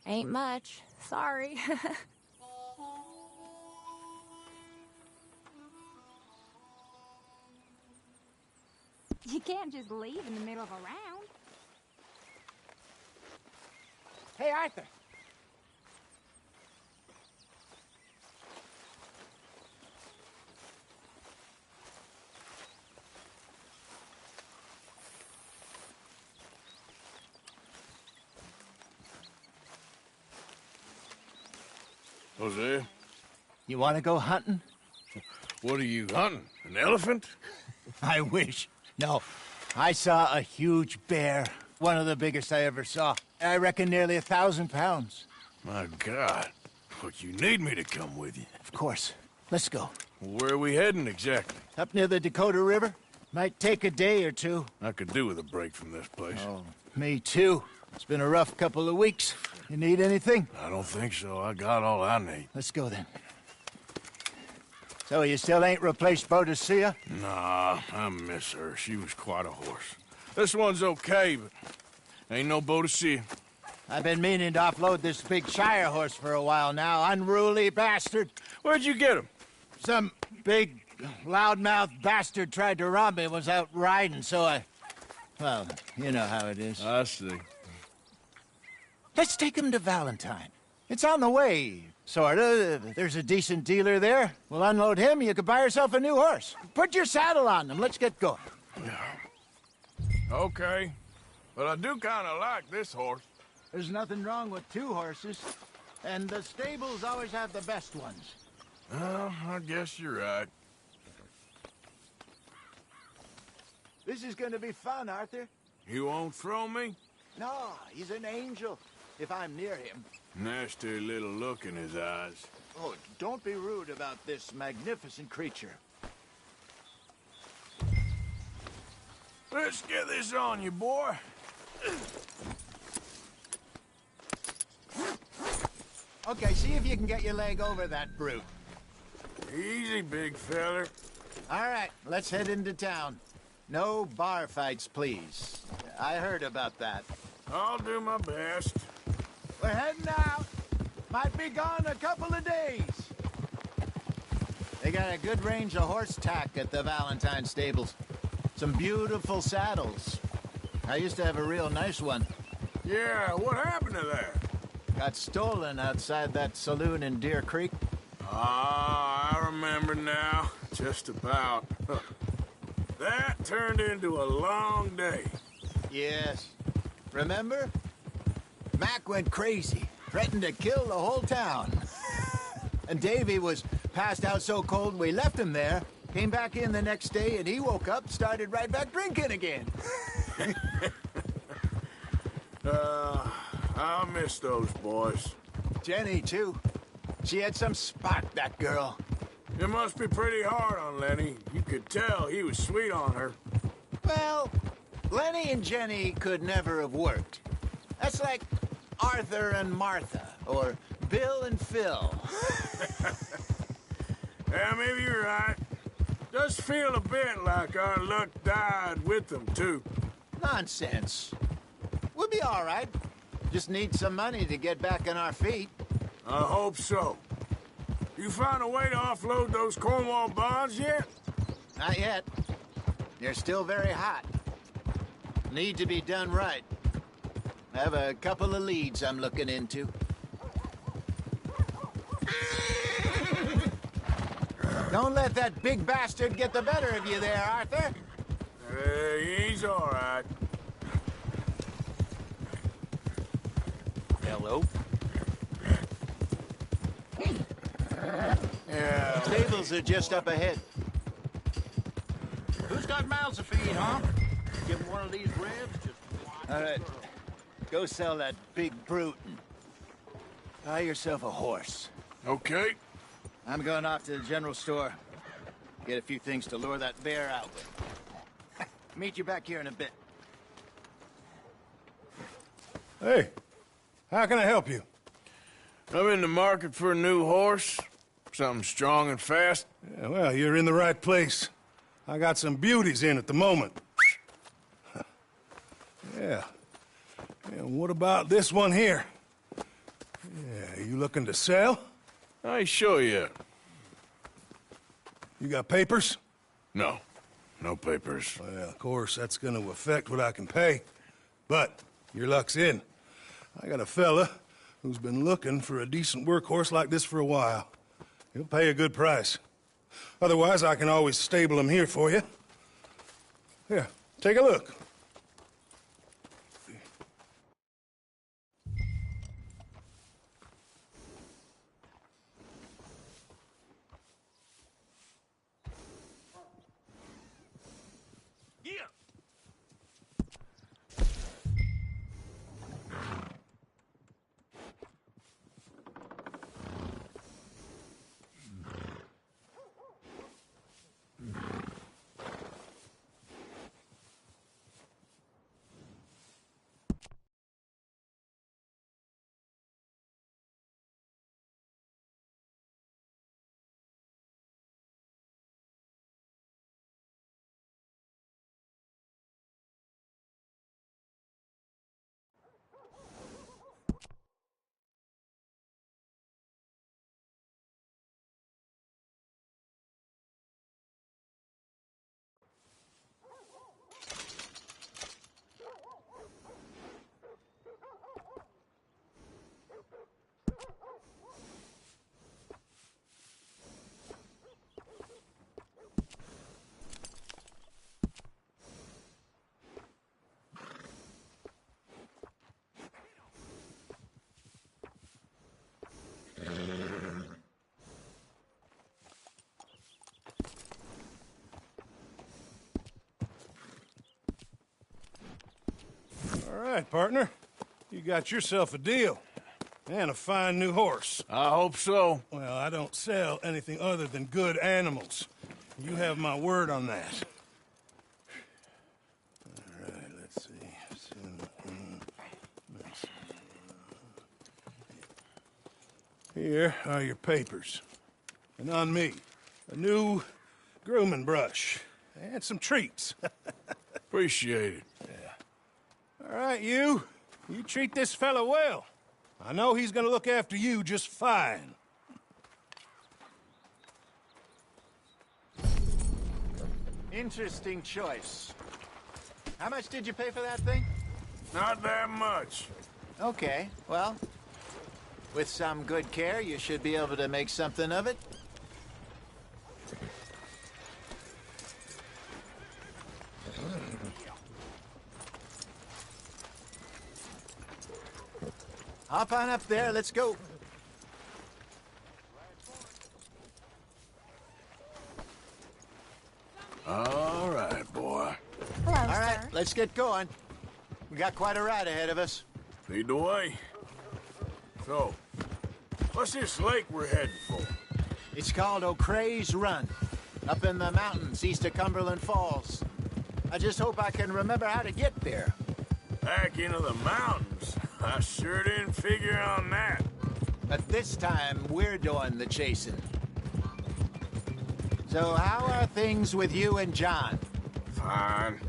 Ain't much. Sorry. You can't just leave in the middle of a round. Hey, Arthur. Jose? You want to go hunting? What are you hunting? An elephant? I wish. No. I saw a huge bear. One of the biggest I ever saw. I reckon nearly 1,000 pounds. My God. But you need me to come with you. Of course. Let's go. Where are we heading exactly? Up near the Dakota River. Might take a day or two. I could do with a break from this place. Oh, me too. It's been a rough couple of weeks. You need anything? I don't think so. I got all I need. Let's go then. So you still ain't replaced Boadicea? Nah, I miss her. She was quite a horse. This one's okay, but ain't no Boadicea. I've been meaning to offload this big Shire horse for a while now. Unruly bastard. Where'd you get him? Some big, loudmouth bastard tried to rob me and was out riding, so I... Well, you know how it is. I see. Let's take him to Valentine. It's on the way, sorta. There's a decent dealer there. We'll unload him, you could buy yourself a new horse. Put your saddle on him, let's get going. Okay. But I do kind of like this horse. There's nothing wrong with two horses. And the stables always have the best ones. Well, I guess you're right. This is gonna be fun, Arthur. You won't throw me? No, he's an angel, if I'm near him. Nasty little look in his eyes. Oh, don't be rude about this magnificent creature. Let's get this on you, boy. Okay, see if you can get your leg over that brute. Easy, big feller. All right, let's head into town. No bar fights, please. I heard about that. I'll do my best. We're heading out. Might be gone a couple of days. They got a good range of horse tack at the Valentine stables. Some beautiful saddles. I used to have a real nice one. Yeah, what happened to that? Got stolen outside that saloon in Deer Creek. Ah, I remember now. Just about. That turned into a long day. Yes. Remember? Mac went crazy, threatened to kill the whole town. And Davy was passed out so cold we left him there, came back in the next day, and he woke up, started right back drinking again. I miss those boys. Jenny, too. She had some spark, that girl. It must be pretty hard on Lenny. You could tell he was sweet on her. Well, Lenny and Jenny could never have worked. That's like Arthur and Martha, or Bill and Phil. Yeah, maybe you're right. Does feel a bit like our luck died with them, too. Nonsense. We'll be all right. Just need some money to get back on our feet. I hope so. You found a way to offload those Cornwall bonds yet? Not yet. They're still very hot. Need to be done right. I have a couple of leads I'm looking into. Don't let that big bastard get the better of you there, Arthur. Hey, he's all right. Hello. Yeah, stables are just up ahead. Who's got mouths to feed, huh? Give him one of these ribs, just... All right, go sell that big brute and buy yourself a horse. Okay. I'm going off to the general store. Get a few things to lure that bear out with. Meet you back here in a bit. Hey, how can I help you? I'm in the market for a new horse. Something strong and fast. Yeah, well, you're in the right place. I got some beauties in at the moment. Yeah. And what about this one here? Yeah, you looking to sell? I show you. You got papers? No. No papers. Well, of course, that's gonna affect what I can pay. But your luck's in. I got a fella who's been looking for a decent workhorse like this for a while. He'll pay a good price. Otherwise, I can always stable him here for you. Here, take a look. All right, partner. You got yourself a deal. And a fine new horse. I hope so. Well, I don't sell anything other than good animals. You have my word on that. All right, let's see. Here are your papers. And on me, a new grooming brush. And some treats. Appreciate it. All right, you treat this fella well. I know he's gonna look after you just fine. Interesting choice. How much did you pay for that thing? Not that much. Okay, well, with some good care, you should be able to make something of it. Hop on up there, let's go. All right, boy. Hello, All right, let's get going. We got quite a ride ahead of us. Lead the way. So, what's this lake we're heading for? It's called O'Creagh's Run, up in the mountains east of Cumberland Falls. I just hope I can remember how to get there. Back into the mountains? I sure didn't figure on that. But this time, we're doing the chasing. So how are things with you and John? Fine.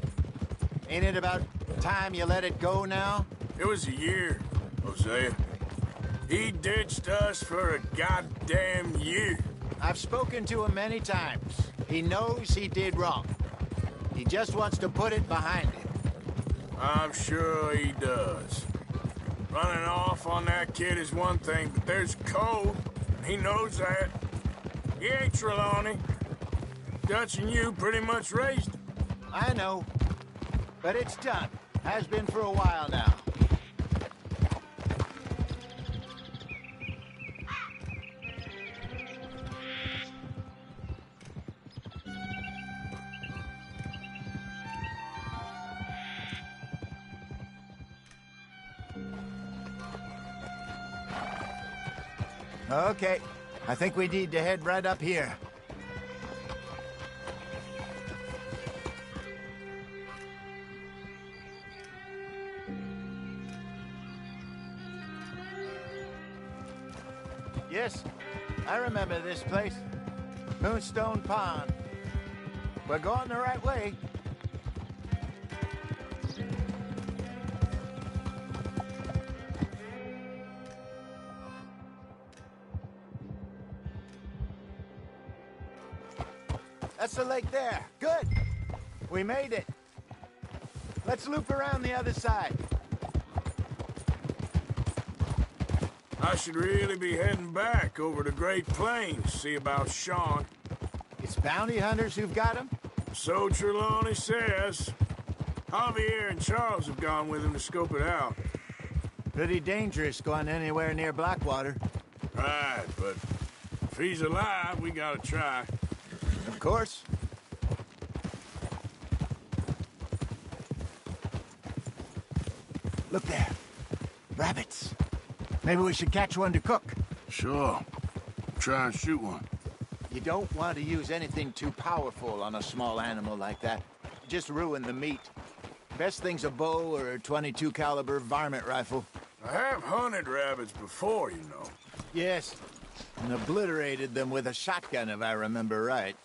Ain't it about time you let it go now? It was a year, Hosea. He ditched us for a goddamn year. I've spoken to him many times. He knows he did wrong. He just wants to put it behind him. I'm sure he does. Running off on that kid is one thing, but there's code. He knows that. He ain't Trelawney. Dutch and you pretty much raised him. I know. But it's done. Has been for a while now. Okay, I think we need to head right up here. Yes, I remember this place. Moonstone Pond. We're going the right way. That's the lake there. Good. We made it. Let's loop around the other side. I should really be heading back over the Great Plains, see about Sean. It's bounty hunters who've got him? So Trelawney says. Javier and Charles have gone with him to scope it out. Pretty dangerous going anywhere near Blackwater. Right, but if he's alive, we gotta try. Of course. Look there. Rabbits. Maybe we should catch one to cook. Sure. Try and shoot one. You don't want to use anything too powerful on a small animal like that. Just ruin the meat. Best thing's a bow or a .22 caliber varmint rifle. I have hunted rabbits before, you know. Yes, and obliterated them with a shotgun, if I remember right.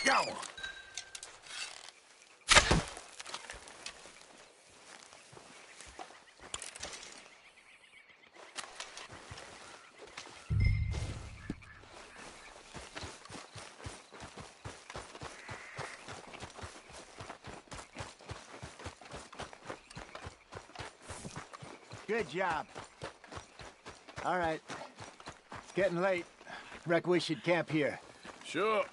Got one. Good job. All right. It's getting late. Reckon we should camp here. Sure.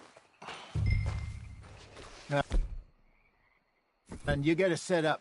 And you get a set up.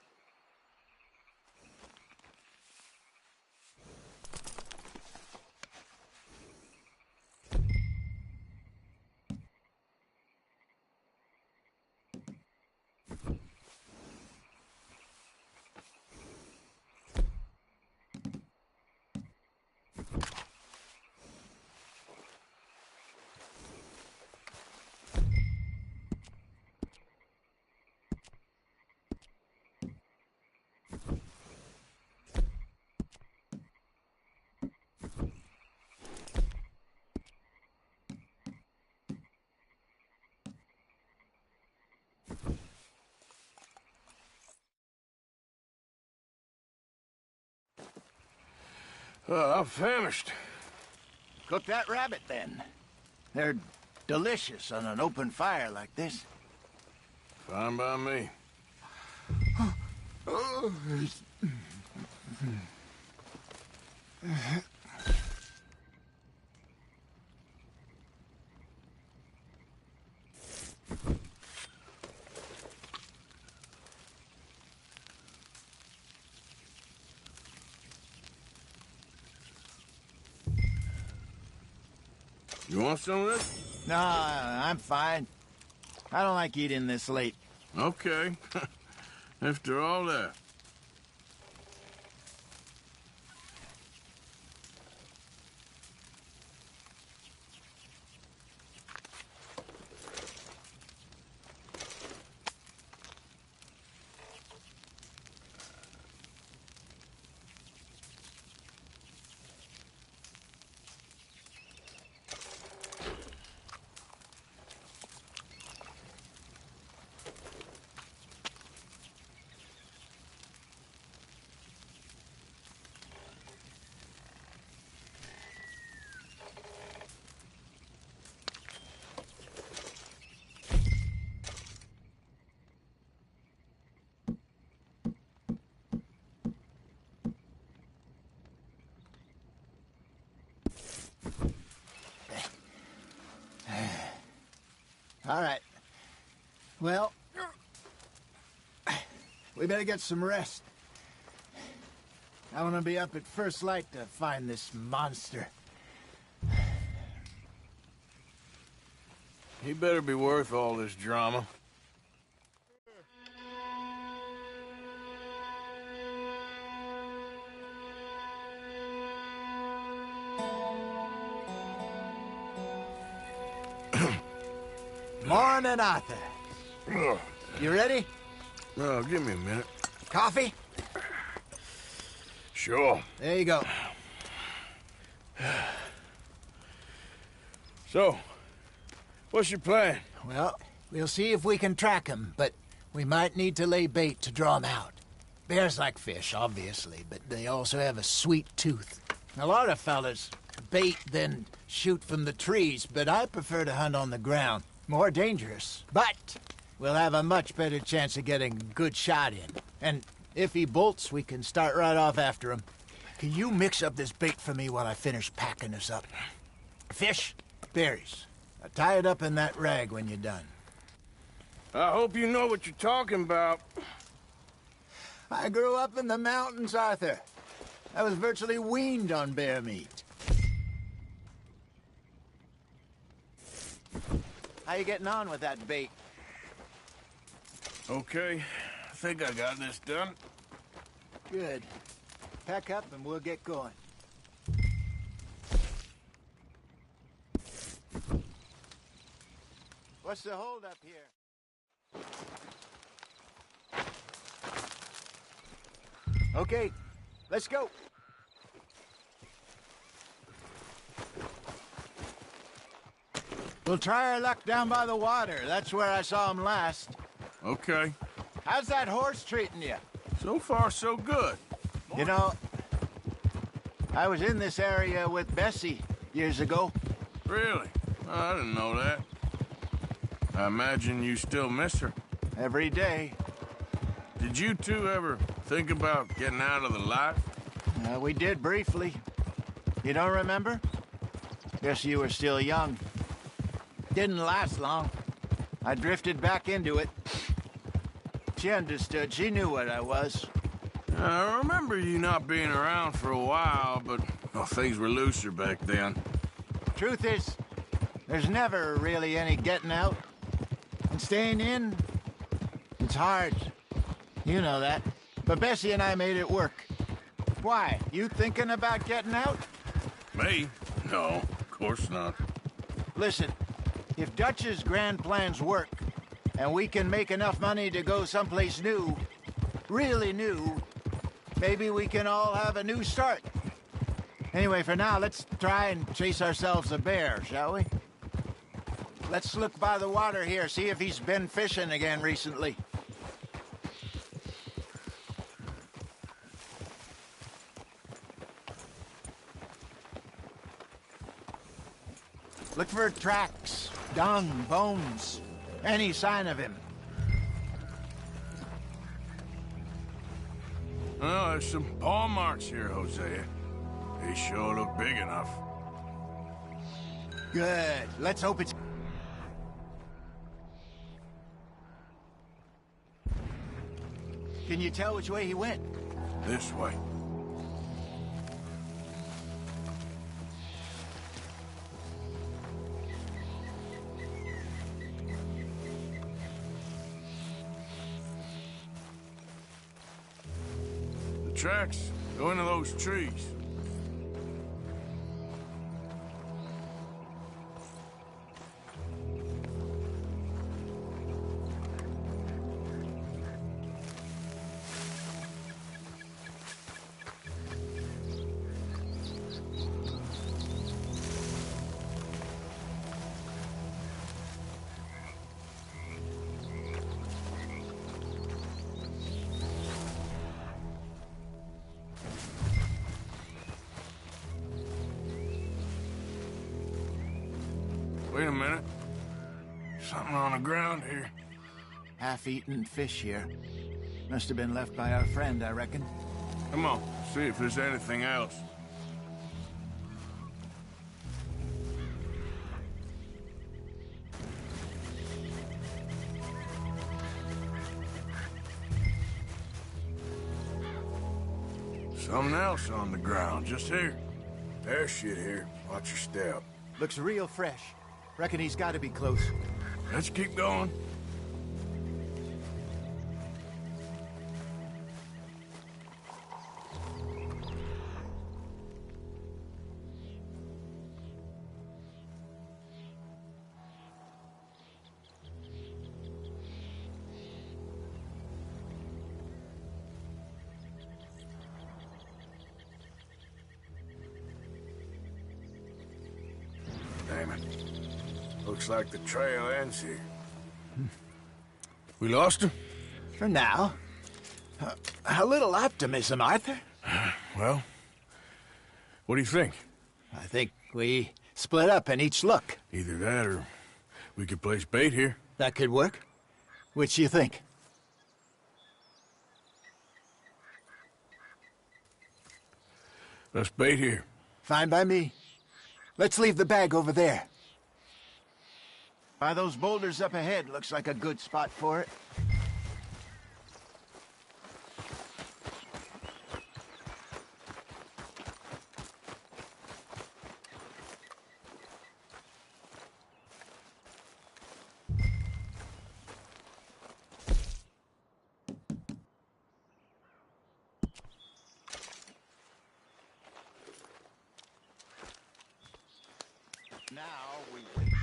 I'm famished. Cook that rabbit, then. They're delicious on an open fire like this. Fine by me. You want some of this? No, I'm fine. I don't like eating this late. Okay. After all that. All right. Well, we better get some rest. I want to be up at first light to find this monster. He better be worth all this drama. Morning, Arthur. You ready? No, give me a minute. Coffee? Sure. There you go. So, what's your plan? Well, we'll see if we can track him, but we might need to lay bait to draw him out. Bears like fish, obviously, but they also have a sweet tooth. A lot of fellas bait, then shoot from the trees, but I prefer to hunt on the ground. More dangerous, but we'll have a much better chance of getting a good shot in. And if he bolts, we can start right off after him. Can you mix up this bait for me while I finish packing this up? Fish, berries. Now tie it up in that rag when you're done. I hope you know what you're talking about. I grew up in the mountains, Arthur. I was virtually weaned on bear meat. How you getting on with that bait? Okay, I think I got this done. Good. Pack up and we'll get going. What's the holdup here? Okay, let's go. We'll try our luck down by the water. That's where I saw him last. Okay. How's that horse treating you? So far, so good. You know, I was in this area with Bessie years ago. Really? Oh, I didn't know that. I imagine you still miss her. Every day. Did you two ever think about getting out of the life? We did briefly. You don't remember? Guess you were still young. Didn't last long. I drifted back into it. She understood. She knew what I was. I remember you not being around for a while, but well, things were looser back then. Truth is, there's never really any getting out. And staying in, it's hard. You know that. But Bessie and I made it work. Why? You thinking about getting out? Me? No, of course not. Listen, if Dutch's grand plans work, and we can make enough money to go someplace new, really new, maybe we can all have a new start. Anyway, for now, let's try and chase ourselves a bear, shall we? Let's look by the water here, see if he's been fishing again recently. Look for tracks, dung, bones, any sign of him. Oh, there's some paw marks here, Hosea. They sure look big enough. Good. Let's hope it's... Can you tell which way he went? This way. The tracks go into those trees. Wait a minute. Something on the ground here. Half-eaten fish here. Must have been left by our friend, I reckon. Come on, see if there's anything else. Something else on the ground, just here. There's shit here. Watch your step. Looks real fresh. Reckon he's got to be close. Let's keep going. Damn it. Looks like the trail ends here. We lost him? For now. A little optimism, Arthur. Well, what do you think? I think we split up and each look. Either that or we could place bait here. That could work. Which you think? Let's bait here. Fine by me. Let's leave the bag over there. By those boulders up ahead, looks like a good spot for it. Now we wait.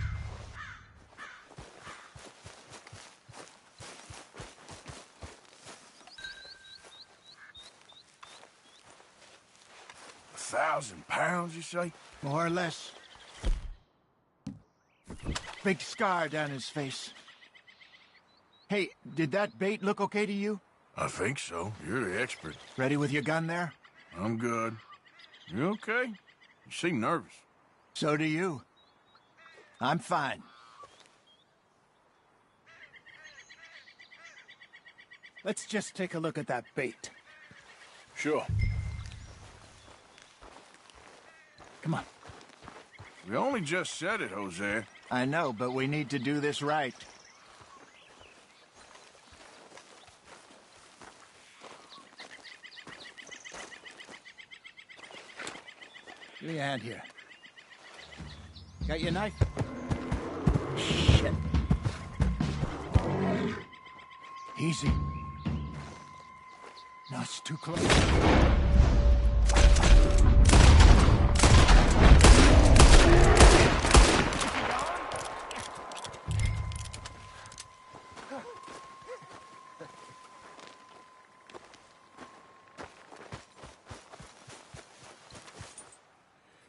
£1,000, you say? More or less. Big scar down his face. Hey, did that bait look okay to you? I think so. You're the expert. Ready with your gun there? I'm good. You okay? You seem nervous. So do you. I'm fine. Let's just take a look at that bait. Sure. Come on. We only just said it, Jose. I know, but we need to do this right. Give me a hand here. Got your knife? Shit. Easy. No, it's too close.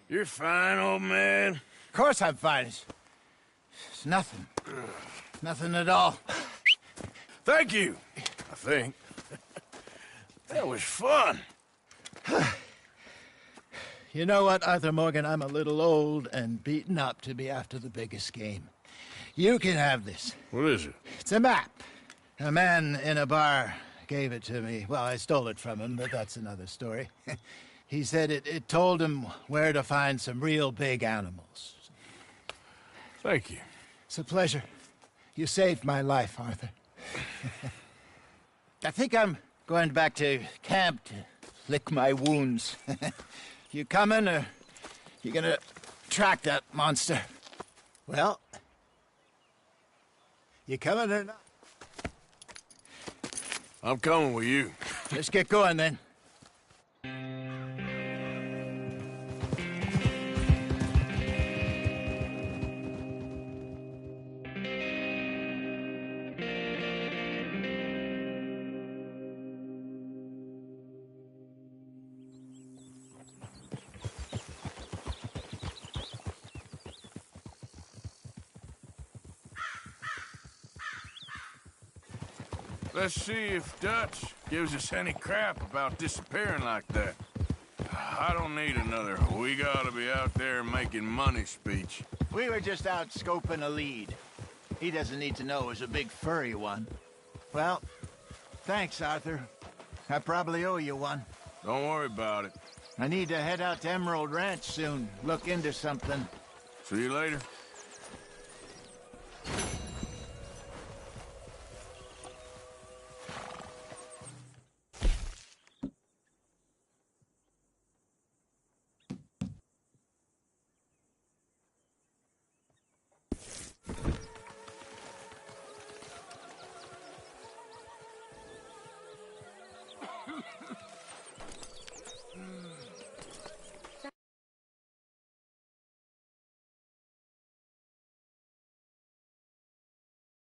You're fine, old man. Of course I'm fine. It's nothing. Nothing at all. Thank you, I think. That was fun. You know what, Arthur Morgan? I'm a little old and beaten up to be after the biggest game. You can have this. What is it? It's a map. A man in a bar gave it to me. Well, I stole it from him, but that's another story. He said it told him where to find some real big animals. Thank you. It's a pleasure. You saved my life, Arthur. I think I'm going back to camp to lick my wounds. You coming, or you gonna track that monster? Well, you coming or not? I'm coming with you. Let's get going, then. Let's see if Dutch gives us any crap about disappearing like that. I don't need another "we gotta be out there making money" speech. We were just out scoping a lead. He doesn't need to know it was a big furry one. Well, thanks, Arthur. I probably owe you one. Don't worry about it. I need to head out to Emerald Ranch soon. Look into something. See you later.